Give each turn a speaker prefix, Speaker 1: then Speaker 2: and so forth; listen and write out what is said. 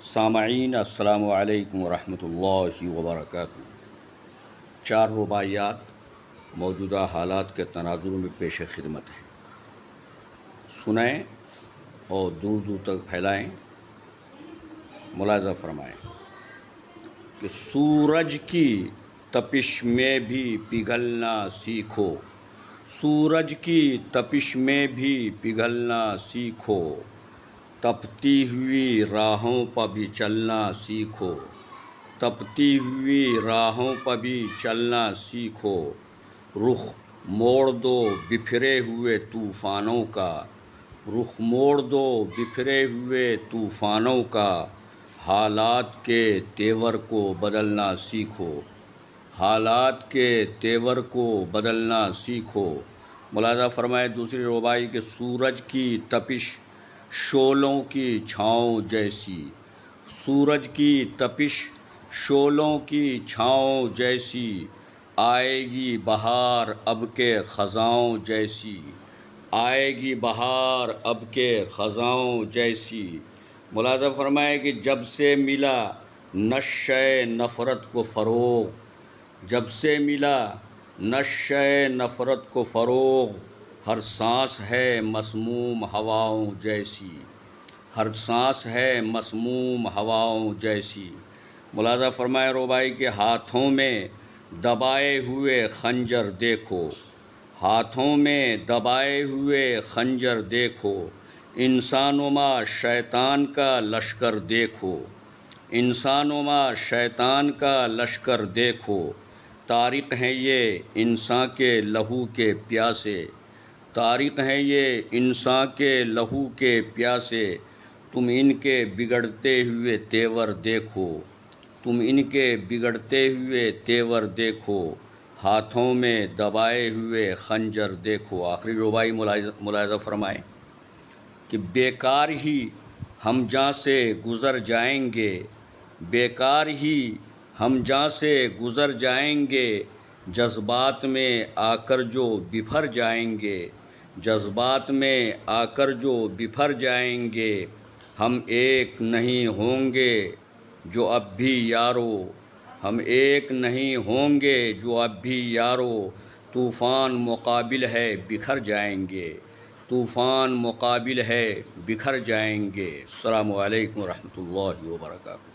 Speaker 1: سامعین السلام علیکم ورحمۃ اللہ وبرکاتہ۔ 4 رباعیات موجودہ حالات کے تناظر میں پیش خدمت ہیں، سنیں اور دور دور تک پھیلائیں۔ ملاحظہ فرمائیں کہ سورج کی تپش میں بھی پگھلنا سیکھو، سورج کی تپش میں بھی پگھلنا سیکھو، تپتی ہوئی راہوں پر بھی چلنا سیکھو، تپتی ہوئی راہوں پر بھی چلنا سیکھو، رخ موڑ دو بکھرے ہوئے طوفانوں کا، رخ موڑ دو بکھرے ہوئے طوفانوں کا، حالات کے تیور کو بدلنا سیکھو، حالات کے تیور کو بدلنا سیکھو۔ ملاحظہ فرمائے دوسری رباعی کہ سورج کی تپش شعلوں کی چھاؤں جیسی، سورج کی تپش شعلوں کی چھاؤں جیسی، آئے گی بہار اب کے خزاں جیسی، آئے گی بہار اب کے خزاں جیسی۔ ملاحظہ فرمائے کہ جب سے ملا نشہ نفرت کو فروغ، جب سے ملا نشہ نفرت کو فروغ، ہر سانس ہے مسموم ہواؤں جیسی، ہر سانس ہے مسموم ہواؤں جیسی۔ ملاحظہ فرمائے رباعی کے ہاتھوں میں دبائے ہوئے خنجر دیکھو، ہاتھوں میں دبائے ہوئے خنجر دیکھو، انسانما شیطان کا لشکر دیکھو، انسانما شیطان کا لشکر دیکھو، طارق ہیں یہ انسان کے لہو کے پیاسے، طارق ہیں یہ انسان کے لہو کے پیاسے، تم ان کے بگڑتے ہوئے تیور دیکھو، تم ان کے بگڑتے ہوئے تیور دیکھو، ہاتھوں میں دبائے ہوئے خنجر دیکھو۔ آخری رباعی ملاحظہ فرمائیں کہ بیکار ہی ہم جہاں سے گزر جائیں گے، بیکار ہی ہم جہاں سے گزر جائیں گے، جذبات میں آ کر جو بفر جائیں گے، جذبات میں آ کر جو بفر جائیں گے، ہم ایک نہیں ہوں گے جو اب بھی یارو، ہم ایک نہیں ہوں گے جو اب بھی یارو، طوفان مقابل ہے بکھر جائیں گے، طوفان مقابل ہے بکھر جائیں گے۔ السلام علیکم ورحمۃ اللہ وبرکاتہ۔